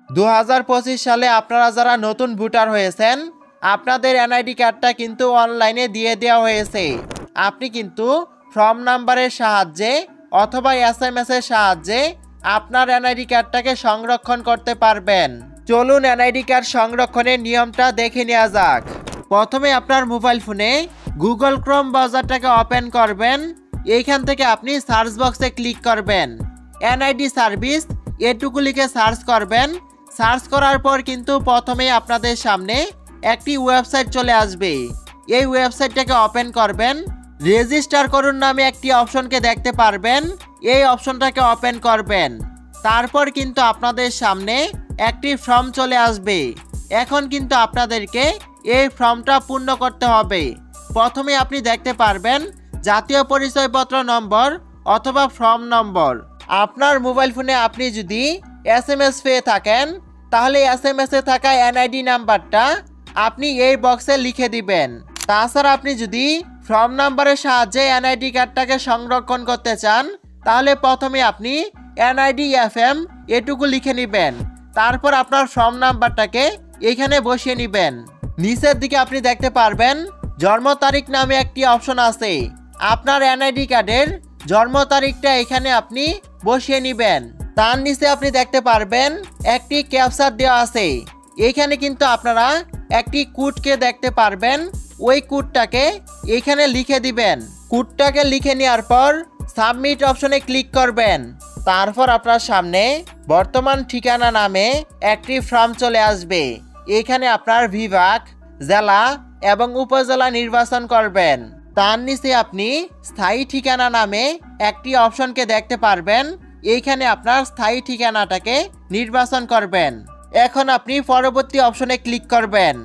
2025 সালে আপনারা যারা নতুন ভোটার হয়েছেন আপনাদের এনআইডি কার্ডটা কিন্তু অনলাইনে দিয়ে দেওয়া হয়েছে। আপনি কিন্তু ফর্ম নাম্বারের সাহায্যে অথবা এসএমএস এর সাহায্যে আপনার এনআইডি কার্ডটাকে সংরক্ষণ করতে পারবেন। চলুন এনআইডি কার্ড সংরক্ষণের নিয়মটা দেখে নেওয়া যাক। প্রথমে আপনার মোবাইল ফোনে গুগল ক্রোম ব্রাউজারটাকে ওপেন করবেন। এইখান থেকে আপনি সার্চ বক্সে ক্লিক করবেন, এনআইডি সার্ভিস এটুকু লিখে সার্চ করবেন। সার্চ করার পর কিন্তু প্রথমেই আপনাদের সামনে একটি ওয়েবসাইট চলে আসবে। এই ওয়েবসাইটটাকে ওপেন করবেন, রেজিস্টার করুন নামে একটি অপশনকে দেখতে পারবেন। এই অপশনটাকে ওপেন করবেন। তারপর কিন্তু আপনাদের সামনে একটি ফর্ম চলে আসবে। এখন কিন্তু আপনাদেরকে এই ফর্মটা পূর্ণ করতে হবে। প্রথমে আপনি দেখতে পারবেন জাতীয় পরিচয়পত্র নম্বর অথবা ফর্ম নম্বর। আপনার মোবাইল ফোনে আপনি যদি এসএমএস পেয়ে থাকেন তাহলে এসএমএস এ থাকা এনআইডি নাম্বারটা আপনি এই বক্সে লিখে দিবেন। তাছাড়া আপনি যদি ফর্ম নাম্বারের সাহায্যে এনআইডি কার্ডটাকে সংরক্ষণ করতে চান তাহলে প্রথমে আপনি এনআইডি এফএম এটুকু লিখে নেবেন। তারপর আপনার ফর্ম নাম্বারটাকে এখানে বসিয়ে নেবেন। নিচের দিকে আপনি দেখতে পারবেন জন্ম তারিখ নামে একটি অপশন আছে। আপনার এনআইডি কার্ডের জন্ম তারিখটা এখানে আপনি বসিয়ে নেবেন। তার নিচে আপনি দেখতে পারবেন একটি ক্যাপচার দেওয়া আছে। এখানে কিন্তু আপনারা একটি কোডকে দেখতে পারবেন। ওই কোডটাকে এখানে লিখে দিবেন। কোডটাকে লিখে নেওয়ার পর সাবমিট অপশনে ক্লিক করবেন। তারপর আপনার সামনে বর্তমান ঠিকানা নামে একটি ফর্ম চলে আসবে। এখানে আপনার বিভাগ, জেলা এবং উপজেলা নির্বাচন করবেন। তার নিচে আপনি স্থায়ী ঠিকানা নামে একটি অপশনকে দেখতে পারবেন। এইখানে আপনার স্থায়ী ঠিকানাটাকে নির্বাচন করবেন। এখন আপনি পরবর্তী অপশনে ক্লিক করবেন।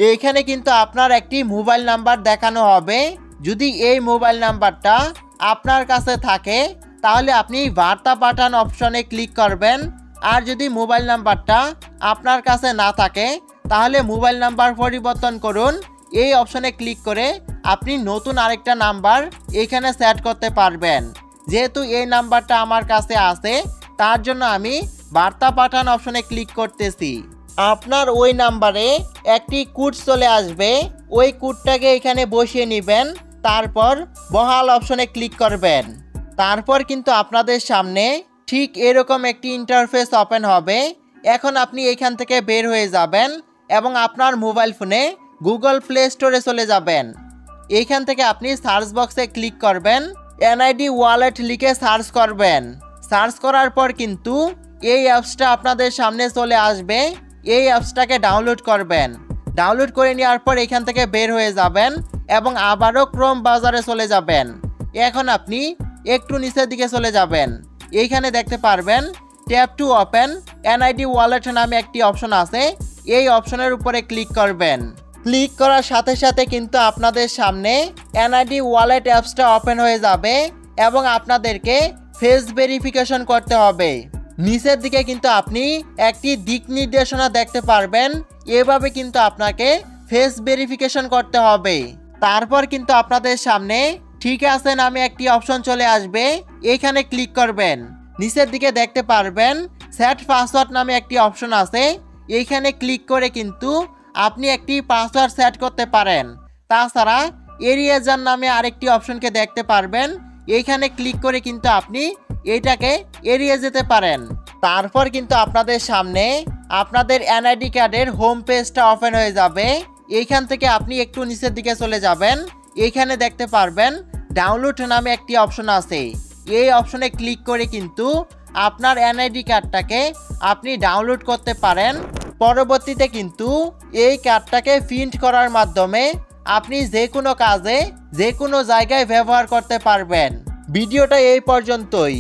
এইখানে কিন্তু আপনার একটি মোবাইল নাম্বার দেখানো হবে। যদি এই মোবাইল নাম্বারটা আপনার কাছে থাকে তাহলে আপনি বার্তা পাঠান অপশনে ক্লিক করবেন। আর যদি মোবাইল নাম্বারটা আপনার কাছে না থাকে তাহলে মোবাইল নাম্বার পরিবর্তন করুন। এই অপশনে ক্লিক করে আপনি নতুন আরেকটা নাম্বার এখানে সেট করতে পারবেন। যেহেতু এই নাম্বারটা আমার কাছে আছে তার জন্য আমি বার্তা পাঠান অপশনে ক্লিক করতেছি। আপনার ওই নাম্বারে একটি কোড চলে আসবে। ওই কোডটাকে এখানে বসিয়ে নেবেন। তারপর বহাল অপশনে ক্লিক করবেন। তারপর কিন্তু আপনাদের সামনে ঠিক এরকম একটি ইন্টারফেস ওপেন হবে। এখন আপনি এখান থেকে বের হয়ে যাবেন এবং আপনার মোবাইল ফোনে গুগল প্লে স্টোরে চলে যাবেন। এইখান থেকে আপনি সার্চ বক্সে ক্লিক করবেন, এনআইডি ওয়ালেট লিখে সার্চ করবেন। সার্চ করার পর কিন্তু এই অ্যাপসটা আপনাদের সামনে চলে আসবে। এই অ্যাপসটাকে ডাউনলোড করবেন। ডাউনলোড করে নেওয়ার পর এখান থেকে বের হয়ে যাবেন এবং আবারও ক্রোম ব্রাউজারে চলে যাবেন। এখন আপনি একটু নিচের দিকে চলে যাবেন। এইখানে দেখতে পারবেন tap to open NID wallet নামে একটি অপশন আছে। এই অপশনের উপরে ক্লিক করবেন। ক্লিক করার সাথে সাথে কিন্তু আপনাদের সামনে এনআইডি ওয়ালেট অ্যাপসটা ওপেন হয়ে যাবে এবং আপনাদেরকে ফেস ভেরিফিকেশন করতে হবে। নিচের দিকে কিন্তু আপনি একটি দিক নির্দেশনা দেখতে পারবেন। এভাবে কিন্তু আপনাকে ফেস ভেরিফিকেশন করতে হবে। তারপর কিন্তু আপনাদের সামনে ঠিক আছে নামে একটি অপশন চলে আসবে। এখানে ক্লিক করবেন। নিচের দিকে দেখতে পারবেন সেট পাসওয়ার্ড নামে একটি অপশন আছে। এইখানে ক্লিক করে কিন্তু আপনি একটি পাসওয়ার্ড সেট করতে পারেন। তাছাড়া এরিয়াজার নামে আরেকটি অপশনকে দেখতে পারবেন। এইখানে ক্লিক করে কিন্তু আপনি এটাকে এড়িয়ে যেতে পারেন। তারপর কিন্তু আপনাদের সামনে আপনাদের এনআইডি কার্ডের হোম পেজটা ওপেন হয়ে যাবে। এইখান থেকে আপনি একটু নিচের দিকে চলে যাবেন। এইখানে দেখতে পারবেন ডাউনলোড নামে একটি অপশন আছে। এই অপশনে ক্লিক করে কিন্তু আপনার এনআইডি কার্ডটাকে আপনি ডাউনলোড করতে পারেন। পরবর্তীতে কিন্তু এই কার্ডটাকে প্রিন্ট করার মাধ্যমে আপনি যে কোনো কাজে যে কোনো জায়গায় ব্যবহার করতে পারবেন। ভিডিওটা এই পর্যন্তই।